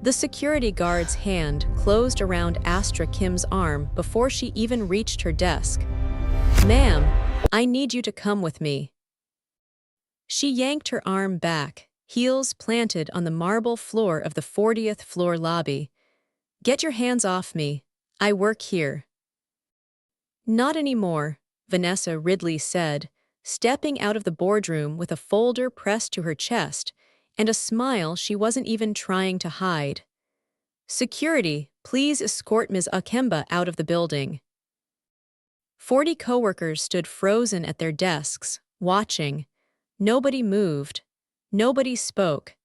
The security guard's hand closed around Astra Kim's arm before she even reached her desk. "Ma'am, I need you to come with me." She yanked her arm back, heels planted on the marble floor of the 40th floor lobby. "Get your hands off me. I work here." "Not anymore," Vanessa Ridley said, stepping out of the boardroom with a folder pressed to her chest and a smile she wasn't even trying to hide. "Security, please escort Ms. Akemba out of the building." 40 coworkers stood frozen at their desks, watching. Nobody moved. Nobody spoke.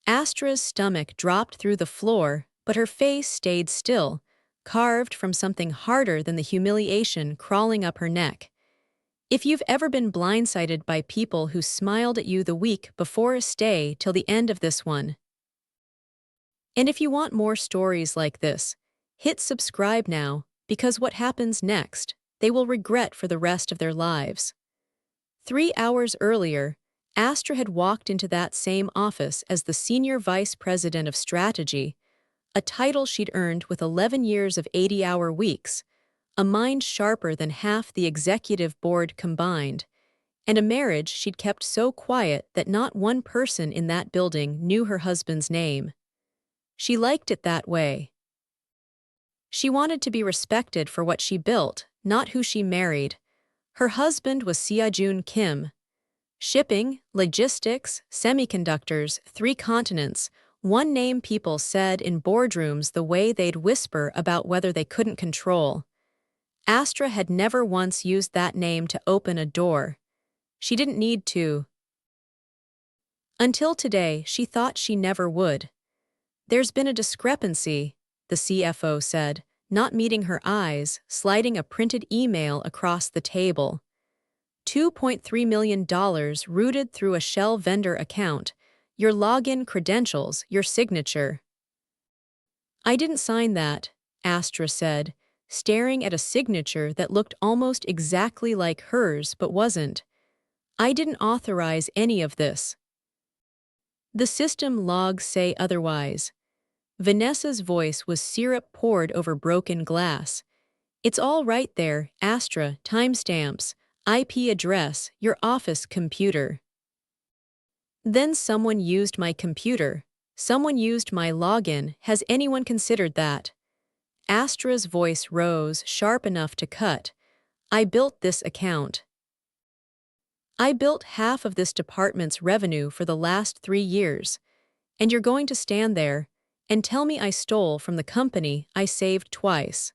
Astra's stomach dropped through the floor, but her face stayed still, carved from something harder than the humiliation crawling up her neck. If you've ever been blindsided by people who smiled at you the week before, stay till the end of this one. And if you want more stories like this, hit subscribe now, because what happens next, they will regret for the rest of their lives. 3 hours earlier, Astra had walked into that same office as the Senior Vice President of Strategy, a title she'd earned with 11 years of 80-hour weeks, a mind sharper than half the executive board combined, and a marriage she'd kept so quiet that not one person in that building knew her husband's name. She liked it that way. She wanted to be respected for what she built, not who she married. Her husband was Seojun Kim. Shipping, logistics, semiconductors, 3 continents, one name people said in boardrooms the way they'd whisper about whether they couldn't control. Astra had never once used that name to open a door. She didn't need to. Until today, she thought she never would. "There's been a discrepancy," the CFO said, not meeting her eyes, sliding a printed email across the table. $2.3 million routed through a shell vendor account, your login credentials, your signature. "I didn't sign that," Astra said, staring at a signature that looked almost exactly like hers but wasn't. "I didn't authorize any of this." "The system logs say otherwise." Vanessa's voice was syrup poured over broken glass. "It's all right there, Astra, timestamps, IP address, your office computer." "Then someone used my computer. Someone used my login. Has anyone considered that?" Astra's voice rose, sharp enough to cut. "I built this account. I built half of this department's revenue for the last 3 years. And you're going to stand there and tell me I stole from the company I saved twice."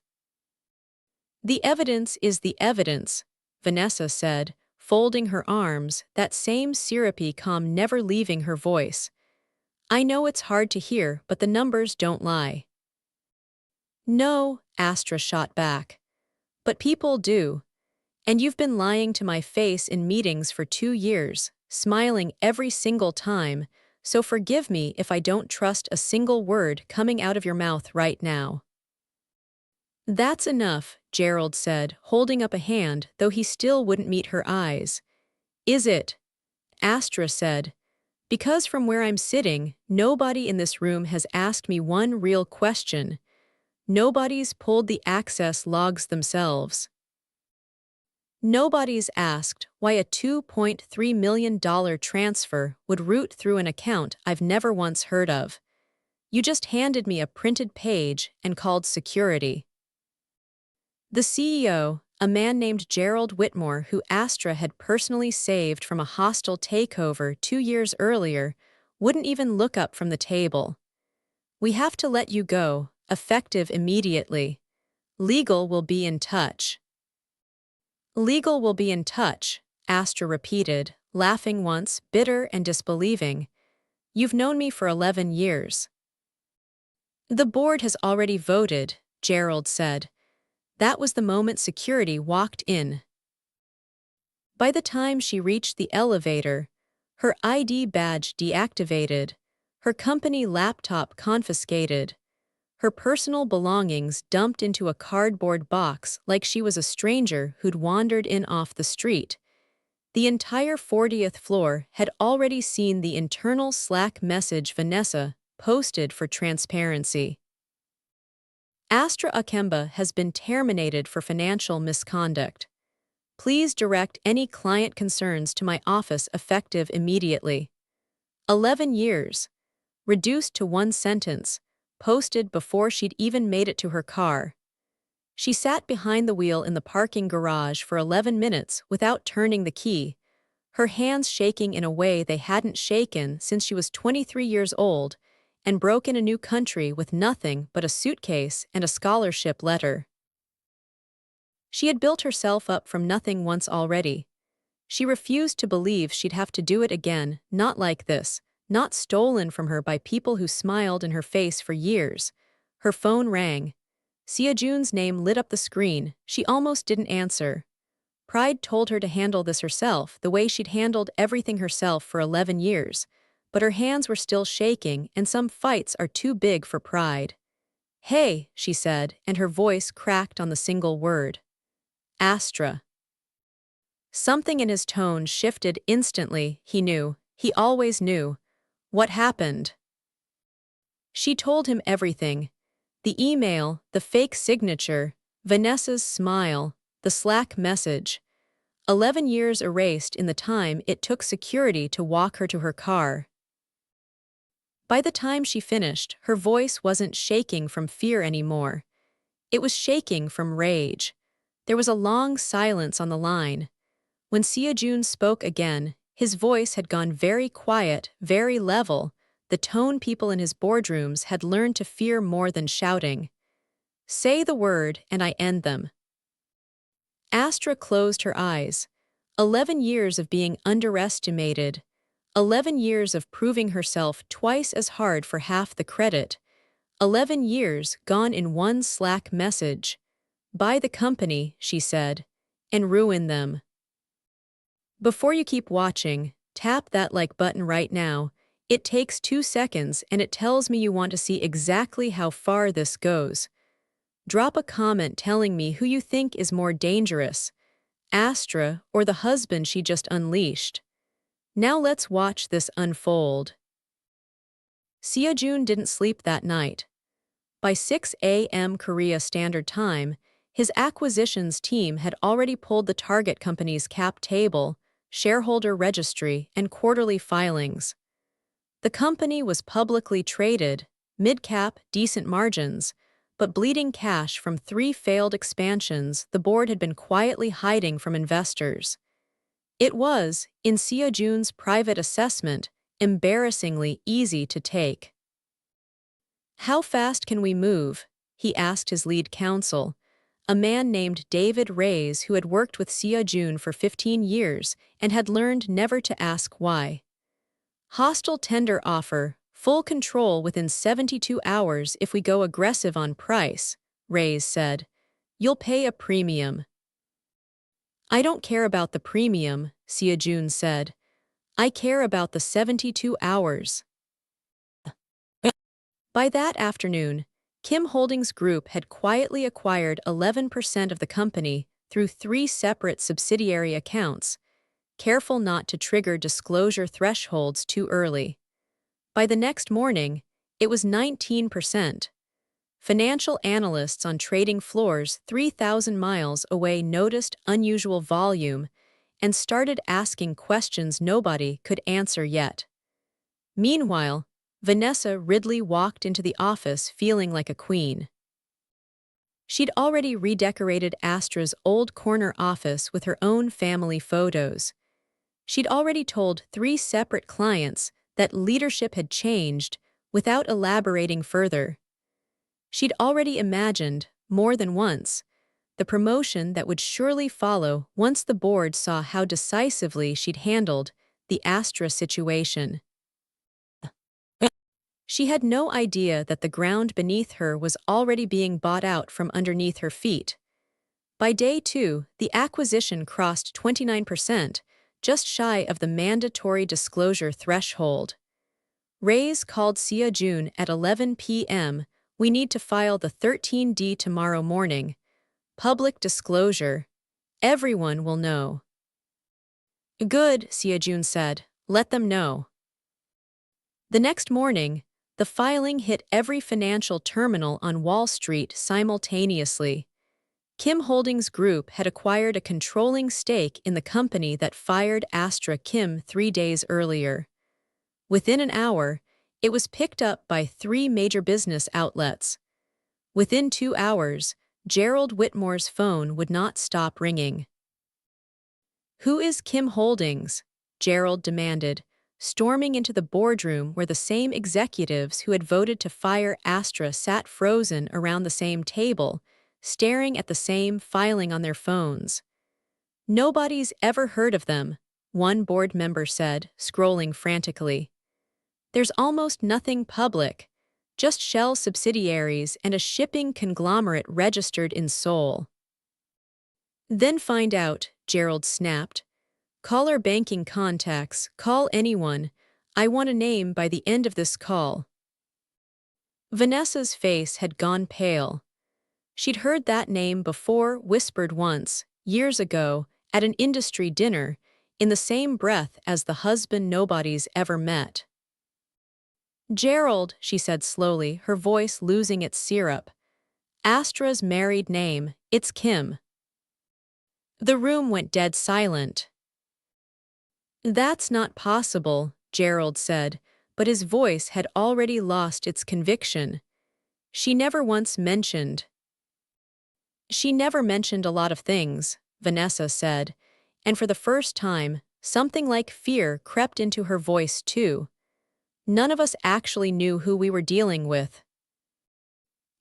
"The evidence is the evidence," Vanessa said, folding her arms, that same syrupy calm never leaving her voice. "I know it's hard to hear, but the numbers don't lie." "No," Astra shot back. "But people do. And you've been lying to my face in meetings for 2 years, smiling every single time, so forgive me if I don't trust a single word coming out of your mouth right now." "That's enough," Gerald said, holding up a hand, though he still wouldn't meet her eyes. "Is it?" Astra said. "Because from where I'm sitting, nobody in this room has asked me one real question. Nobody's pulled the access logs themselves. Nobody's asked why a $2.3 million transfer would route through an account I've never once heard of. You just handed me a printed page and called security." The CEO, a man named Gerald Whitmore who Astra had personally saved from a hostile takeover 2 years earlier, wouldn't even look up from the table. "We have to let you go, effective immediately. Legal will be in touch." "Legal will be in touch," Astra repeated, laughing once, bitter and disbelieving. "You've known me for 11 years. "The board has already voted," Gerald said. That was the moment security walked in. By the time she reached the elevator, her ID badge deactivated, her company laptop confiscated, her personal belongings dumped into a cardboard box like she was a stranger who'd wandered in off the street. The entire 40th floor had already seen the internal Slack message Vanessa posted for transparency. Astra Akemba has been terminated for financial misconduct. Please direct any client concerns to my office effective immediately. 11 years. Reduced to one sentence, posted before she'd even made it to her car. She sat behind the wheel in the parking garage for 11 minutes without turning the key, her hands shaking in a way they hadn't shaken since she was 23 years old and broke in a new country with nothing but a suitcase and a scholarship letter. She had built herself up from nothing once already. She refused to believe she'd have to do it again, not like this, not stolen from her by people who smiled in her face for years. Her phone rang. Sia-Jun's name lit up the screen. She almost didn't answer. Pride told her to handle this herself, the way she'd handled everything herself for 11 years. But her hands were still shaking, and some fights are too big for pride. "Hey," she said, and her voice cracked on the single word. Astra. Something in his tone shifted instantly. He knew. He always knew. What happened? She told him everything. The email, the fake signature, Vanessa's smile, the Slack message. 11 years erased in the time it took security to walk her to her car. By the time she finished, her voice wasn't shaking from fear anymore. It was shaking from rage. There was a long silence on the line. When Sia-Jun spoke again, his voice had gone very quiet, very level, the tone people in his boardrooms had learned to fear more than shouting. "Say the word and I end them." Astra closed her eyes. 11 years of being underestimated. 11 years of proving herself twice as hard for half the credit. 11 years gone in one Slack message. "Buy the company," she said, "and ruin them." Before you keep watching, tap that like button right now. It takes 2 seconds and it tells me you want to see exactly how far this goes. Drop a comment telling me who you think is more dangerous, Astra or the husband she just unleashed. Now let's watch this unfold. Sia-Jun didn't sleep that night. By 6 a.m. Korea Standard Time, his acquisitions team had already pulled the target company's cap table, shareholder registry, and quarterly filings. The company was publicly traded, mid-cap, decent margins, but bleeding cash from 3 failed expansions the board had been quietly hiding from investors. It was, in Sia-Jun's private assessment, embarrassingly easy to take. "How fast can we move?" he asked his lead counsel, a man named David Reyes who had worked with Sia-Jun for 15 years and had learned never to ask why. "Hostile tender offer, full control within 72 hours if we go aggressive on price," Reyes said. "You'll pay a premium." "I don't care about the premium," Sia-Jun said. "I care about the 72 hours. By that afternoon, Kim Holdings Group had quietly acquired 11% of the company through 3 separate subsidiary accounts, careful not to trigger disclosure thresholds too early. By the next morning, it was 19%. Financial analysts on trading floors 3,000 miles away noticed unusual volume and started asking questions nobody could answer yet. Meanwhile, Vanessa Ridley walked into the office feeling like a queen. She'd already redecorated Astra's old corner office with her own family photos. She'd already told 3 separate clients that leadership had changed without elaborating further. She'd already imagined, more than once, the promotion that would surely follow once the board saw how decisively she'd handled the Astra situation. She had no idea that the ground beneath her was already being bought out from underneath her feet. By day 2, the acquisition crossed 29%, just shy of the mandatory disclosure threshold. Reyes called Sia-Jun at 11 p.m. "We need to file the 13D tomorrow morning. Public disclosure. Everyone will know." "Good," Sia-Jun said. "Let them know." The next morning, The filing hit every financial terminal on Wall Street simultaneously. Kim Holdings Group had acquired a controlling stake in the company that fired Astra Kim 3 days earlier. Within an hour, it was picked up by 3 major business outlets. Within 2 hours, Gerald Whitmore's phone would not stop ringing. "Who is Kim Holdings?" Gerald demanded, storming into the boardroom where the same executives who had voted to fire Astra sat frozen around the same table, staring at the same filing on their phones. "Nobody's ever heard of them," one board member said, scrolling frantically. "There's almost nothing public, just shell subsidiaries and a shipping conglomerate registered in Seoul." "Then find out," Gerald snapped. "Call our banking contacts, call anyone. I want a name by the end of this call." Vanessa's face had gone pale. She'd heard that name before, whispered once, years ago, at an industry dinner, in the same breath as the husband nobody's ever met. "Gerald," she said slowly, her voice losing its syrup. "Astra's married name, it's Kim." The room went dead silent. "That's not possible," Gerald said, but his voice had already lost its conviction. She never mentioned a lot of things," Vanessa said, and for the first time, something like fear crept into her voice too. "None of us actually knew who we were dealing with."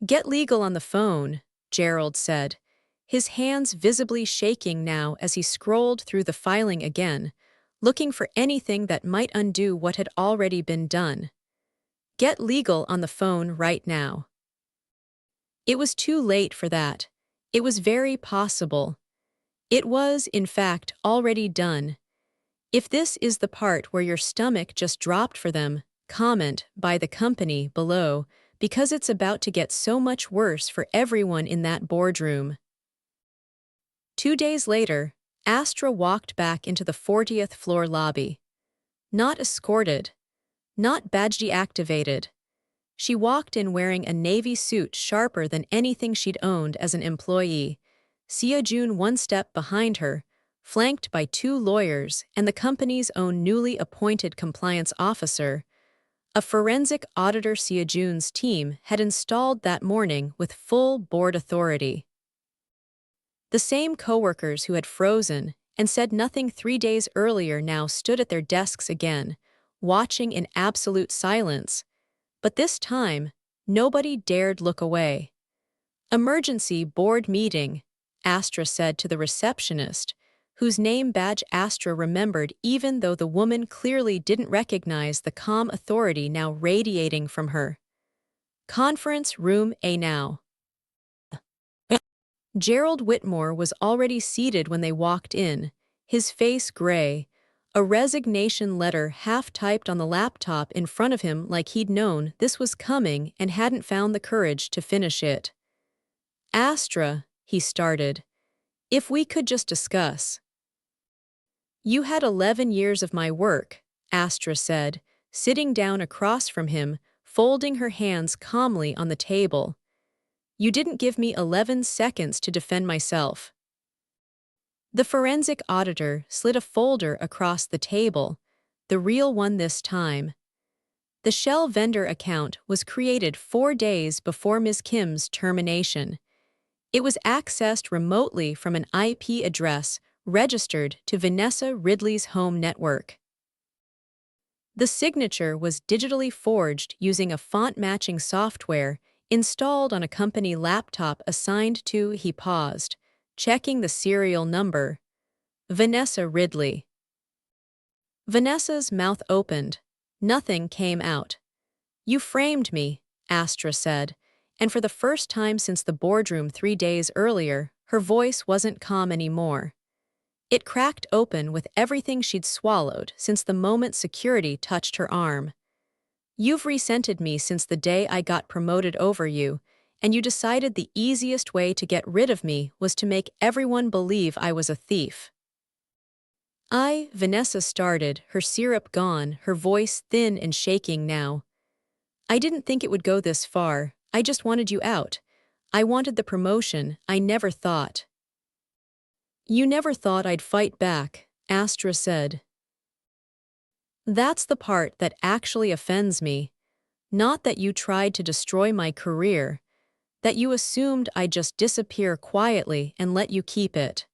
"Get legal on the phone," Gerald said, his hands visibly shaking now as he scrolled through the filing again, looking for anything that might undo what had already been done. "Get legal on the phone right now." It was too late for that. It was very possible. It was, in fact, already done. If this is the part where your stomach just dropped for them, comment by the company below, because it's about to get so much worse for everyone in that boardroom. 2 days later, Astra walked back into the 40th floor lobby. Not escorted. Not badge deactivated. She walked in wearing a navy suit sharper than anything she'd owned as an employee, Seo-jun one step behind her, flanked by 2 lawyers and the company's own newly appointed compliance officer. A forensic auditor Seo-jun's team had installed that morning with full board authority. The same coworkers who had frozen and said nothing 3 days earlier now stood at their desks again, watching in absolute silence. But this time, nobody dared look away. "Emergency board meeting," Astra said to the receptionist, whose name badge Astra remembered even though the woman clearly didn't recognize the calm authority now radiating from her. "Conference room A now." Gerald Whitmore was already seated when they walked in, his face gray, a resignation letter half-typed on the laptop in front of him like he'd known this was coming and hadn't found the courage to finish it. "Astra," he started, "if we could just discuss." "You had 11 years of my work," Astra said, sitting down across from him, folding her hands calmly on the table. "You didn't give me 11 seconds to defend myself." The forensic auditor slid a folder across the table, the real one this time. The Shell vendor account was created 4 days before Ms. Kim's termination. It was accessed remotely from an IP address registered to Vanessa Ridley's home network. The signature was digitally forged using a font-matching software installed on a company laptop assigned to, he paused, checking the serial number. Vanessa Ridley. Vanessa's mouth opened. Nothing came out. "You framed me," Astra said, and for the first time since the boardroom 3 days earlier, her voice wasn't calm anymore. It cracked open with everything she'd swallowed since the moment security touched her arm. "You've resented me since the day I got promoted over you, and you decided the easiest way to get rid of me was to make everyone believe I was a thief." Vanessa started, her syrup gone, her voice thin and shaking now. I didn't think it would go this far. I just wanted you out. I wanted the promotion. I never thought. You never thought I'd fight back, Astra said. That's the part that actually offends me. Not that you tried to destroy my career, that you assumed I'd just disappear quietly and let you keep it.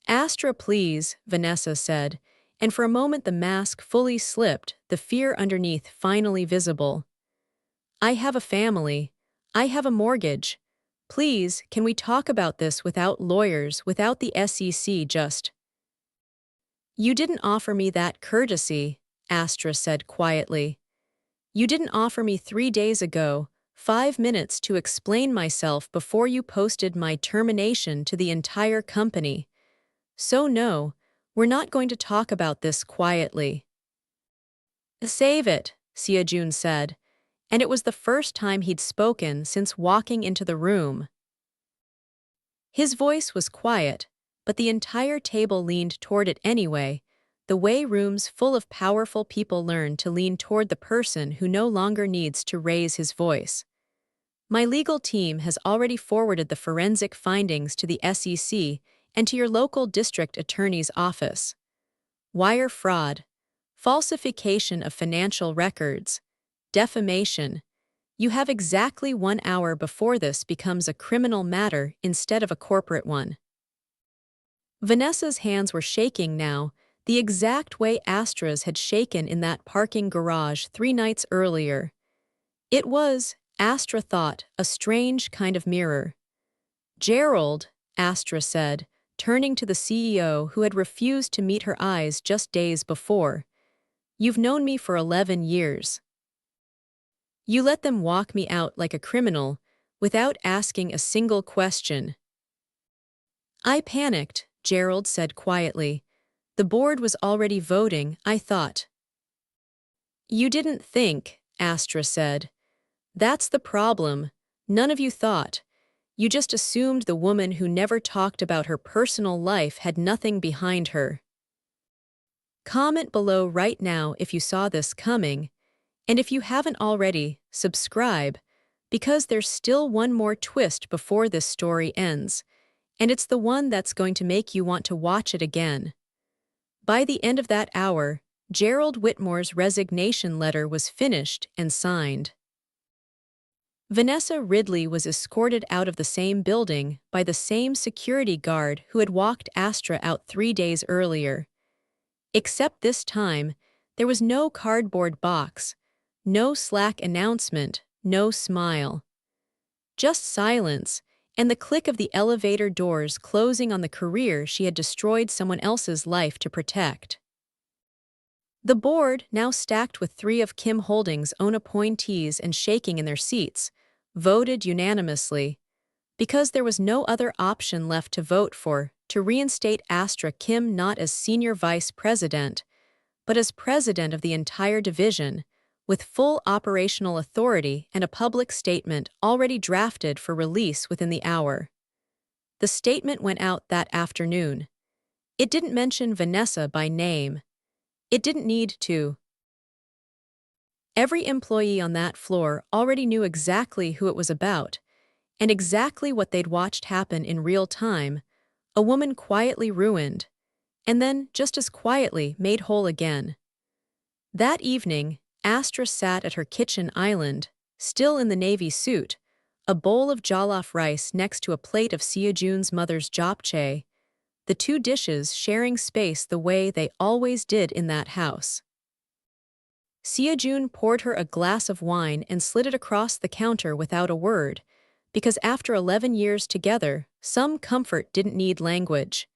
Astra, please, Vanessa said, and for a moment the mask fully slipped, the fear underneath finally visible. I have a family. I have a mortgage. Please, can we talk about this without lawyers, without the SEC just? You didn't offer me that courtesy, Astra said quietly. You didn't offer me 3 days ago, 5 minutes to explain myself before you posted my termination to the entire company. So no, we're not going to talk about this quietly. Save it, Seo-jun said, and it was the first time he'd spoken since walking into the room. His voice was quiet, but the entire table leaned toward it anyway, the way rooms full of powerful people learn to lean toward the person who no longer needs to raise his voice. My legal team has already forwarded the forensic findings to the SEC and to your local district attorney's office. Wire fraud, falsification of financial records, defamation. You have exactly 1 hour before this becomes a criminal matter instead of a corporate one. Vanessa's hands were shaking now, the exact way Astra's had shaken in that parking garage 3 nights earlier. It was, Astra thought, a strange kind of mirror. Gerald, Astra said, turning to the CEO who had refused to meet her eyes just days before. You've known me for 11 years. You let them walk me out like a criminal, without asking a single question. I panicked, Gerald said quietly. The board was already voting, I thought. You didn't think, Astra said. That's the problem. None of you thought. You just assumed the woman who never talked about her personal life had nothing behind her. Comment below right now if you saw this coming, and if you haven't already, subscribe, because there's still one more twist before this story ends, and it's the one that's going to make you want to watch it again. By the end of that hour, Gerald Whitmore's resignation letter was finished and signed. Vanessa Ridley was escorted out of the same building by the same security guard who had walked Astra out 3 days earlier. Except this time, there was no cardboard box, no Slack announcement, no smile. Just silence, and the click of the elevator doors closing on the career she had destroyed someone else's life to protect. The board, now stacked with 3 of Kim Holdings' own appointees and shaking in their seats, voted unanimously, because there was no other option left to vote for, to reinstate Astra Kim not as senior vice president, but as president of the entire division, with full operational authority and a public statement already drafted for release within the hour. The statement went out that afternoon. It didn't mention Vanessa by name. It didn't need to. Every employee on that floor already knew exactly who it was about, and exactly what they'd watched happen in real time, a woman quietly ruined, and then, just as quietly, made whole again. That evening, Astra sat at her kitchen island, still in the navy suit, a bowl of jollof rice next to a plate of Seo-jun's mother's japchae, the 2 dishes sharing space the way they always did in that house. Seo-jun poured her a glass of wine and slid it across the counter without a word, because after 11 years together, some comfort didn't need language.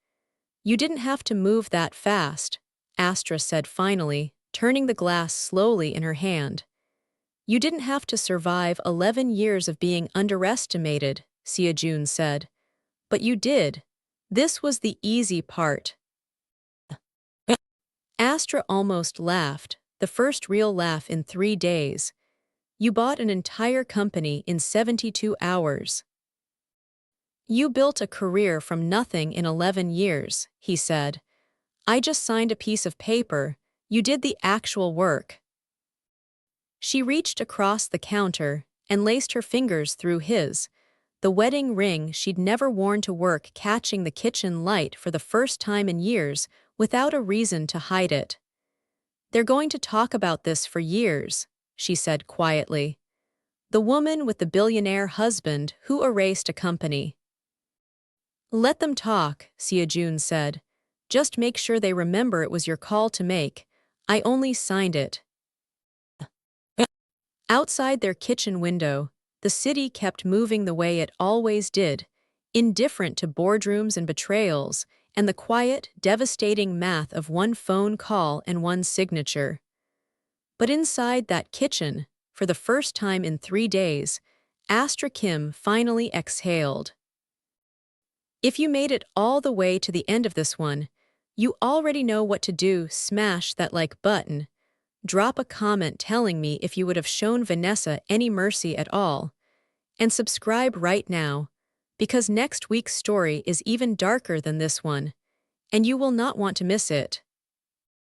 You didn't have to move that fast, Astra said finally, turning the glass slowly in her hand. You didn't have to survive 11 years of being underestimated, Seo-jun said. But you did. This was the easy part. Astra almost laughed, the first real laugh in 3 days. You bought an entire company in 72 hours. You built a career from nothing in 11 years, he said. I just signed a piece of paper. You did the actual work. She reached across the counter and laced her fingers through his, the wedding ring she'd never worn to work catching the kitchen light for the first time in years without a reason to hide it. "They're going to talk about this for years," she said quietly. "The woman with the billionaire husband who erased a company." "Let them talk," Sia-Jun said. "Just make sure they remember it was your call to make. I only signed it." Outside their kitchen window, the city kept moving the way it always did, indifferent to boardrooms and betrayals, and the quiet, devastating math of one phone call and one signature. But inside that kitchen, for the first time in 3 days, Astra Kim finally exhaled. If you made it all the way to the end of this one, you already know what to do. Smash that like button. Drop a comment telling me if you would have shown Vanessa any mercy at all. And subscribe right now, because next week's story is even darker than this one, and you will not want to miss it.